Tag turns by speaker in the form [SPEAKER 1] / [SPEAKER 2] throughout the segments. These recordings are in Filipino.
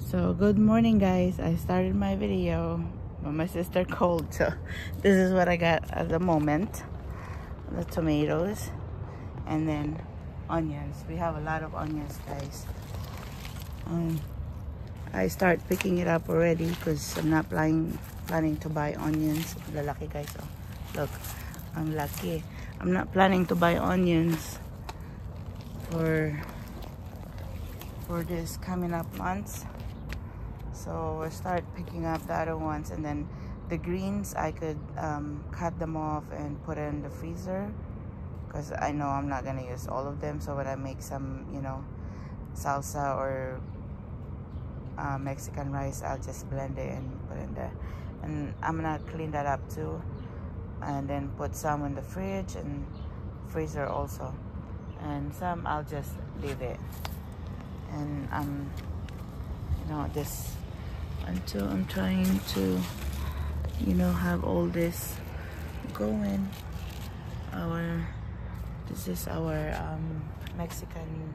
[SPEAKER 1] So good morning guys, I started my video but my sister called, so this is what I got at the moment. The tomatoes and then onions. We have a lot of onions guys. I start picking it up already because I'm not planning to buy onions. Lalaki guys, oh look, I'm lucky. I'm not planning to buy onions for this coming up months. So we'll start picking up the other ones, and then the greens I could cut them off and put it in the freezer because I know I'm not gonna use all of them. So when I make some, you know, salsa or Mexican rice, I'll just blend it and put it in there. And I'm gonna clean that up too, and then put some in the fridge and freezer also, and some I'll just leave it. And you know, this until I'm trying to, you know, have all this going. This is our Mexican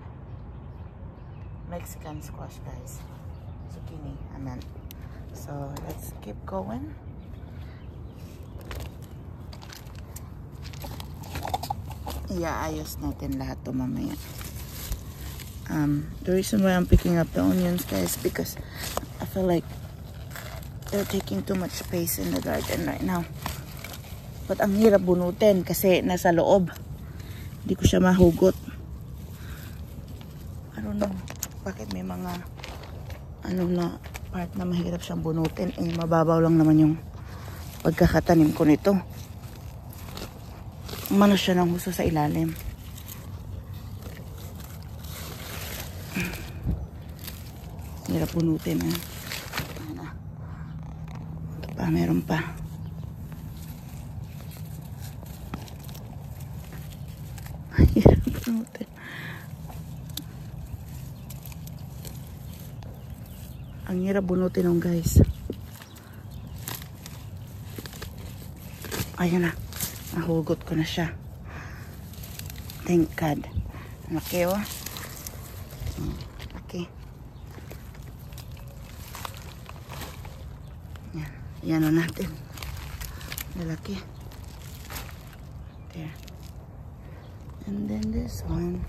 [SPEAKER 1] squash guys, zucchini I meant. So let's keep going. Iaayos natin lahat to mamaya. The reason why I'm picking up the onions guys, because I feel like they're taking too much space in the garden right now. But ang hirap bunutin kasi nasa loob. Hindi ko siya mahugot. I don't know bakit may mga ano na part na mahirap siyang bunutin. Eh mababaw lang naman yung pagkakatanim ko nito. Umano siya ng husto sa ilalim. Hirap bunutin eh. Ayan na. Ito pa, meron pa. Hirap bunutin. Ang hirap bunutin nung guys. Ayan na. Nahugot ko na siya. Thank God. Laki oh. Okay. Yan o natin. Lalaki. There. And then this one.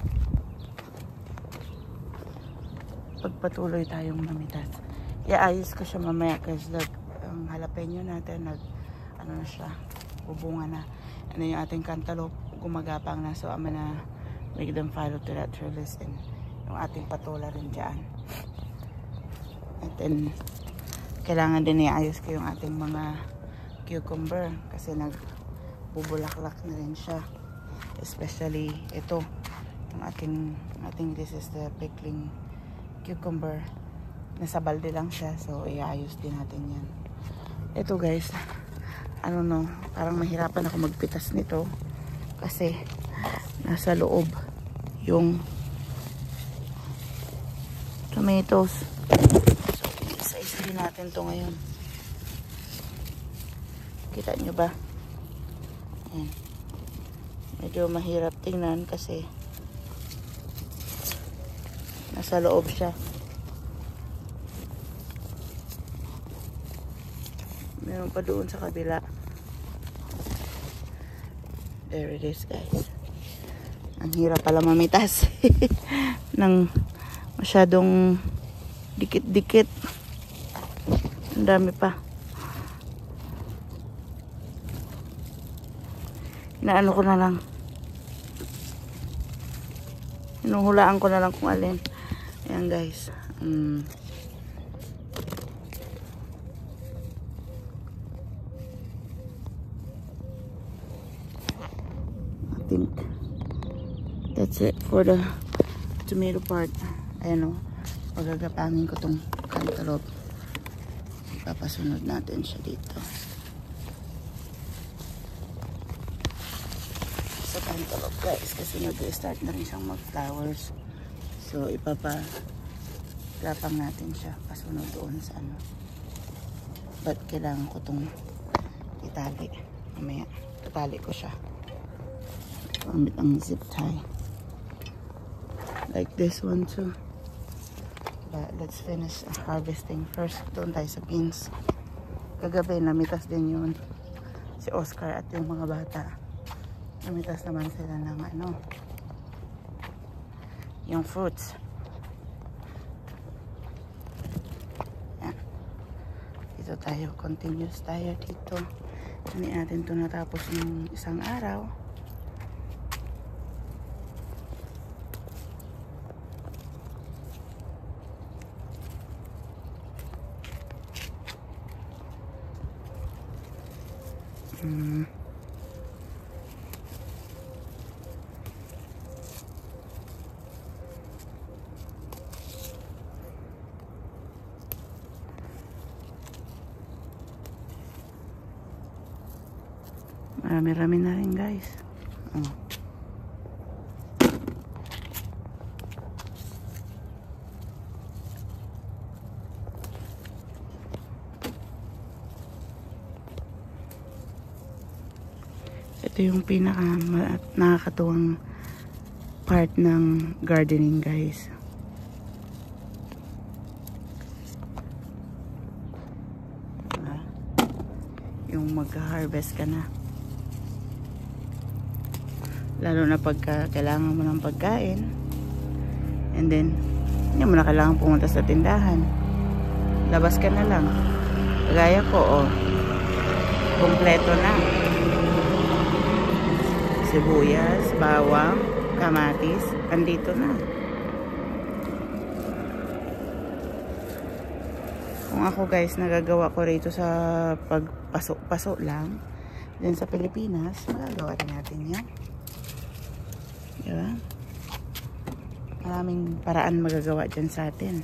[SPEAKER 1] Pagpatuloy tayong mamitas. Iayos ko siya mamaya kasi ang jalapeno natin ano na siya, bubunga na. Ano yung ating cantaloupe gumagapang na, so I'm gonna make them follow to that trellis, and yung ating patola rin dyan. And then kailangan din iayos ko yung ating mga cucumber kasi nagbubulaklak na rin siya, especially ito yung ating this is the pickling cucumber. Nasa balde lang siya, so iayos din natin yan. Ito guys, I don't know, parang mahirapan ako magpitas nito kasi nasa loob yung tomatoes. So isa-isa natin to ngayon. Kita nyo ba? Ayan. Medyo mahirap tingnan kasi nasa loob siya. Meron pa doon sa kabila. There it is guys. Ang hirap pala mamitas ng masyadong dikit-dikit. Ang dami pa. Inaano ko na lang. Inuhulaan ko na lang kung alin. Ayan guys. I think that's it for the tomato part. Ayan o. Pagagapangin ko tong cantaloupe. Papasunod natin siya dito. Sa cantaloupe guys, kasi nag-start na rin siyang mag-flowers. So ipapagapang natin siya pasunod doon sa ano. But kailangan ko tong itali. Mamaya, itali ko siya. Gamit ang zip tie. Like this one too. But let's finish harvesting first. Doon tayo sa beans. Kagabi namitas din yun si Oscar at yung mga bata. Namitas naman sila ng ano, yung fruits. Yan. Dito tayo, continuous tayo dito. Hindi natin ito natapos ng isang araw. Marami-rami na rin guys. Ito yung pinaka nakakatuwang part ng gardening guys. Yung mag-harvest ka na. Lalo na pagka kailangan mo ng pagkain. And then, hindi mo na kailangan pumunta sa tindahan. Labas ka na lang. Kagaya ko, kompleto na. Sibuyas, bawang, kamatis, andito na. Kung ako guys, nagagawa ko rito sa pagpaso lang, din sa Pilipinas, magagawa rin natin yan. Diba? Maraming paraan magagawa dyan sa atin.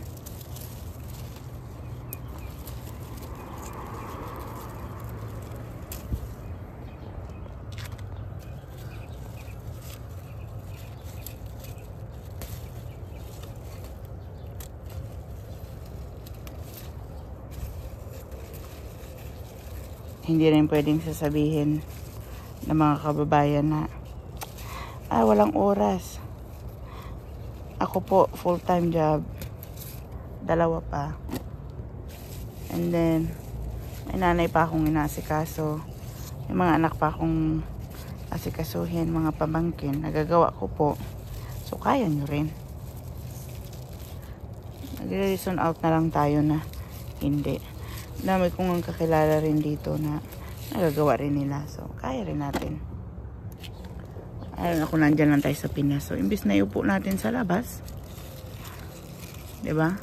[SPEAKER 1] Hindi rin pwedeng sasabihin ng mga kababayan na walang oras. Ako po, full-time job. 2 pa. And then, may nanay pa akong inaasikaso. May mga anak pa akong asikasuhin, mga pamangkin. Nagagawa ko po. So, kaya nyo rin. Nag-reason out na lang tayo na hindi. Dami kong kakilala rin dito na nagagawa rin nila. So, kaya rin natin. Ayun, ako nandyan lang tayo sa Pinas. So, imbis na iupo natin sa labas, diba?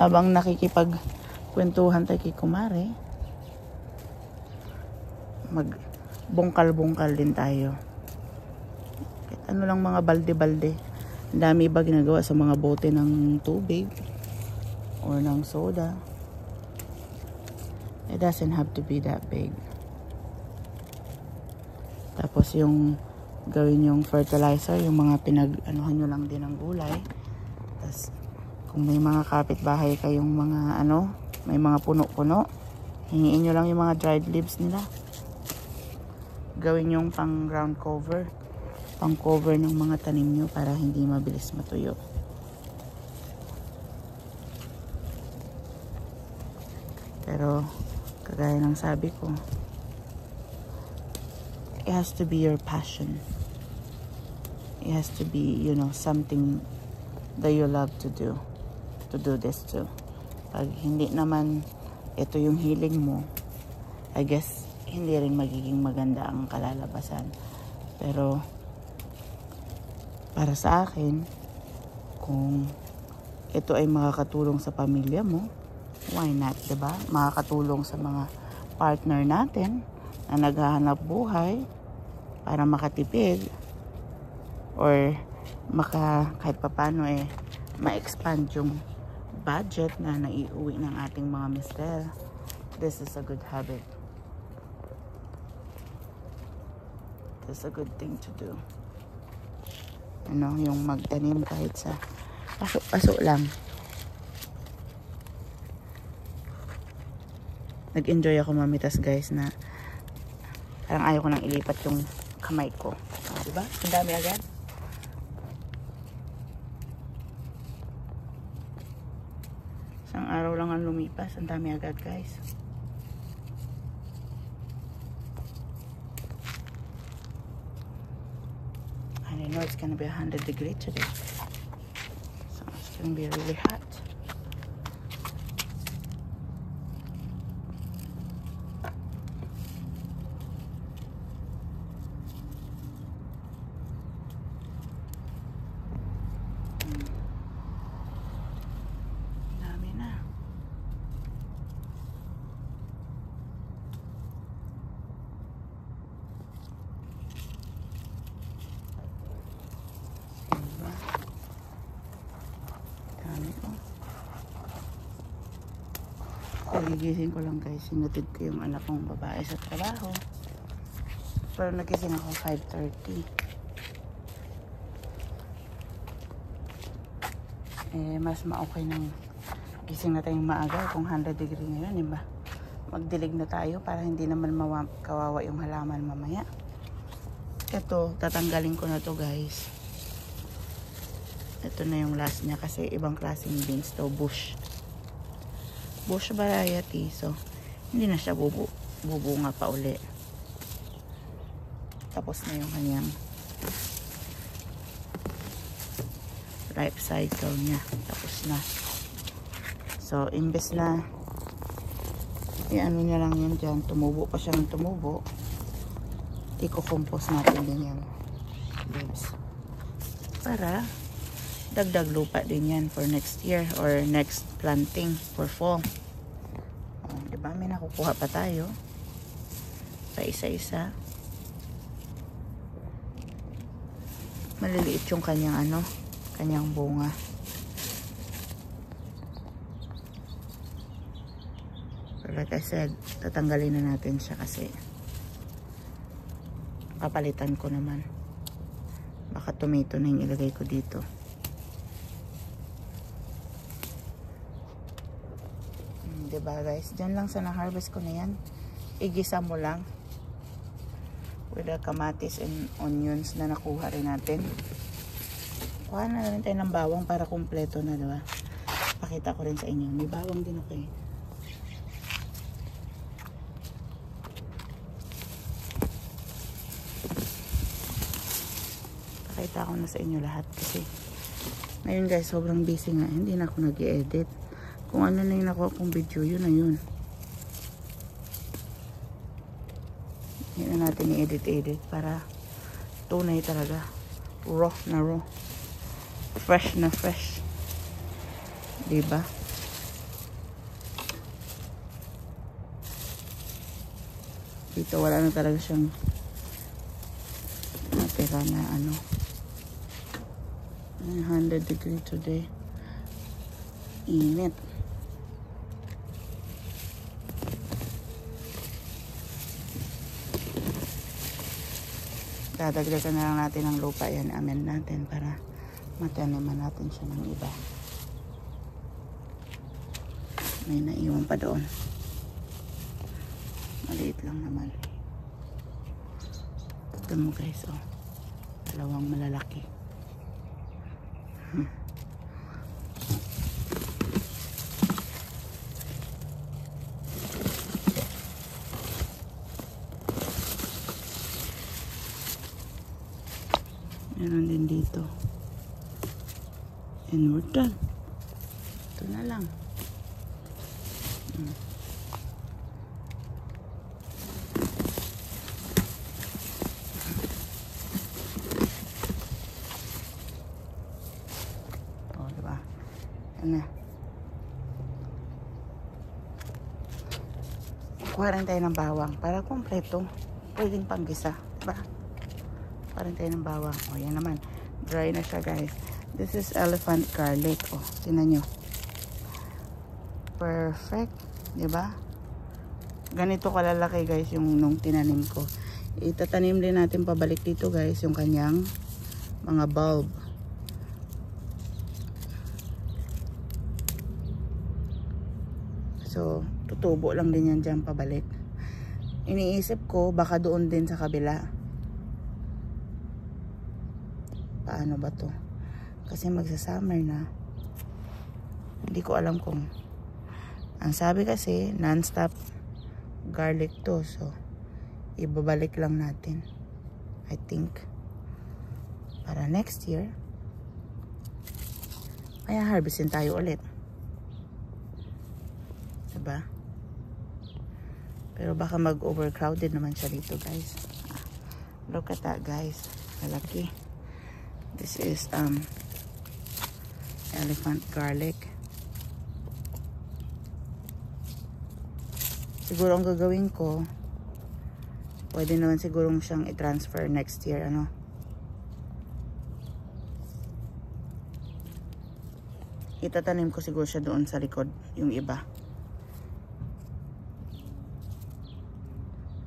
[SPEAKER 1] Habang nakikipagkwentuhan tayo kay kumare, magbungkal-bungkal din tayo. Kahit ano lang mga balde-balde. Ang dami ba ginagawa sa mga bote ng tubig or ng soda. It doesn't have to be that big. Tapos yung gawin yung fertilizer, yung mga pinag-anuhan nyo lang din ng gulay. Tapos kung may mga kapitbahay kayong mga may mga puno-puno, hingiin nyo lang yung mga dried leaves nila. Gawin yung pang ground cover, pang cover ng mga tanim nyo para hindi mabilis matuyo. Pero kagaya ng sabi ko, it has to be your passion. It has to be, something that you love to do this too. Pag hindi naman ito yung hiling mo, I guess hindi rin magiging maganda ang kalalabasan. Pero para sa akin, kung ito ay makakatulong sa pamilya mo, why not, diba? Makakatulong sa mga partner natin na naghahanap buhay para makatipid or kahit papano ma-expand yung budget na naiuwi ng ating mga mister. This is a good habit. This is a good thing to do. Yung magtanim kahit sa paso-paso lang. Nag-enjoy ako mamitas guys, na parang ayaw ko nang ilipat yung kamay ko. Diba? Ang dami agad. Isang araw lang ang lumipas. Ang dami agad, guys. And I know it's gonna be 100 degrees today. So it's gonna be really hot. Nagigising ko lang guys, sinutid ko yung anak kong babae sa trabaho, pero nagising ako 5:30. Mas ma-okay nang gising na tayong maaga kung 100 degree ngayon, diba? Magdilig na tayo para hindi naman kawawa yung halaman mamaya. Ito, tatanggalin ko na to guys. Ito na yung last niya kasi ibang klaseng beans to, bush variety, so hindi na siya bubunga pa uli. Tapos na yung kanyang life cycle niya, tapos na. So imbes na ano niya lang yan dyan, tumubo pa siya ng tumubo, i-compost natin din yung leaves para dagdag lupa din yan for next year or next planting for fall. Diba, may nakukuha pa tayo pa isa-isa. Maliliit yung kanyang kanyang bunga. But like I said, tatanggalin na natin siya kasi papalitan ko naman. Baka tomato na yung ilagay ko dito. Diba guys, dyan lang sa na-harvest ko na yan, igisa mo lang with the kamatis and onions na nakuha rin natin. Kuha na rin tayo ng bawang para kumpleto na, diba? Pakita ko rin sa inyo, may bawang din ako eh. Pakita ko na sa inyo lahat kasi ngayon guys, sobrang busy nga, hindi na ako nag-i-edit. Kung ano na yung nakuha kong video, yun na yun. Yun na natin i-edit para tunay talaga. Raw na raw. Fresh na fresh. Diba? Dito wala na talaga siyang natira na 100 degree today. Init. Dadagdagan na lang natin ang lupa yan, amend natin para mataniman natin siya ng iba. May naiwan pa doon. Maliit lang naman. Ito mo guys, oh. Dalawang malalaki. Meron din dito. And we're done. Ito na lang. Oh, diba? Yan na. Kuha rin tayo ng bawang para kumpleto. Pwedeng panggisa. Diba? Parang tayo ng bawang. O, yan naman. Dry na siya, guys. This is elephant garlic. O, tinan nyo. Perfect. Diba? Ganito kalalaki, guys, yung nung tinanim ko. Itatanim din natin pabalik dito, guys, yung kanyang mga bulb. So, tutubo lang din yan dyan pabalik. Iniisip ko, baka doon din sa kabila. Paano ba to? Kasi magsa-summer na. Hindi ko alam kung Ang sabi kasi, non-stop garlic to. So, ibabalik lang natin. I think. Para next year, kaya harvestin tayo ulit. Diba? Pero baka mag-overcrowded naman siya dito, guys. Look at that, guys. Malaki. This is elephant garlic. Siguro ang gagawin ko, pwede naman sigurong siyang i-transfer next year, ano. Itatanim ko siguro siya doon sa likod, yung iba.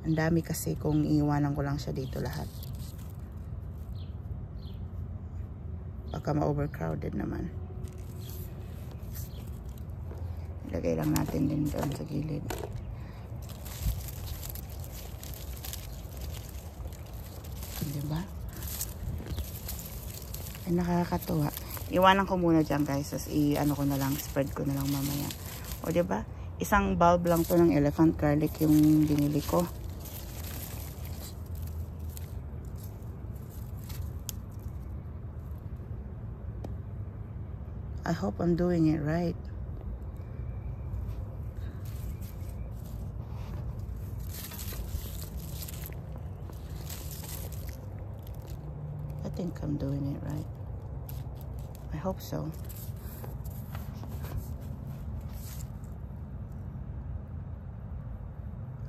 [SPEAKER 1] Ang dami kasi kung iiwanan ko lang siya dito lahat. Baka ma-overcrowded naman. Ilagay lang natin din doon sa gilid. Diba? Ay, nakakatuwa. Iwanan ko muna dyan, guys. As i-ano ko na lang, spread ko na lang mamaya. O diba? Isang bulb lang to ng elephant garlic yung binili ko. I hope I'm doing it right. I think I'm doing it right. I hope so.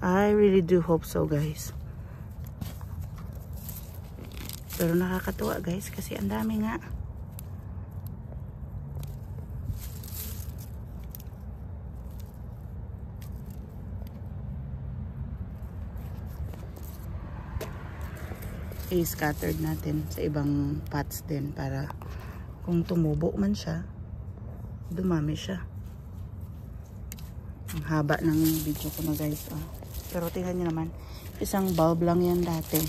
[SPEAKER 1] I really do hope so, guys. Pero nakakatuwa, guys, kasi ang dami nga. I-scattered natin sa ibang pots din para kung tumubo man siya, dumami siya. Ang haba ng video ko na, guys. Pero tingnan nyo naman, isang bulb lang yan dati.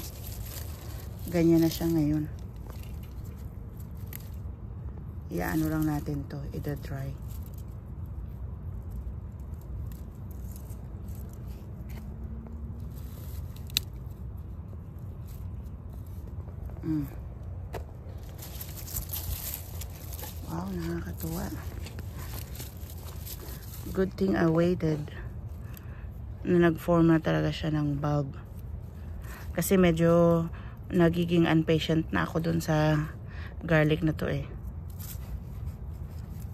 [SPEAKER 1] Ganyan na siya ngayon. Iaano lang natin to, ida-dry. Wow, nakakatuwa. Good thing I waited na nag-form na talaga siya ng bulb. Kasi medyo nagiging impatient na ako dun sa garlic na to eh.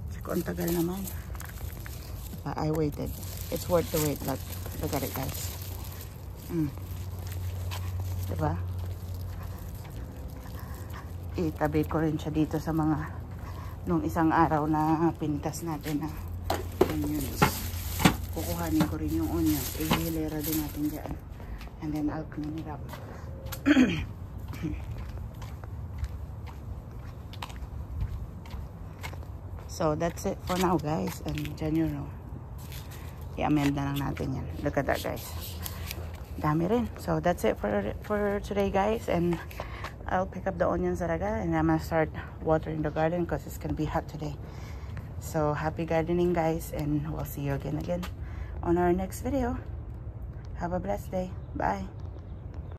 [SPEAKER 1] Kasi kung tagal naman. I waited. It's worth the wait. Look at it, guys. Diba? Itabi ko rin siya dito sa mga nung isang araw na pinitas natin na onions. Kukuhanin ko rin yung onions. Ihilera din natin dyan. And then I'll clean it up. So that's it for now, guys. And dyan yun, i-amend na lang natin yan. Look at that, guys. Dami rin. So that's it for today, guys. And I'll pick up the onions talaga and I'm gonna start watering the garden because it's gonna be hot today. So happy gardening, guys, and we'll see you again on our next video. Have a blessed day. Bye.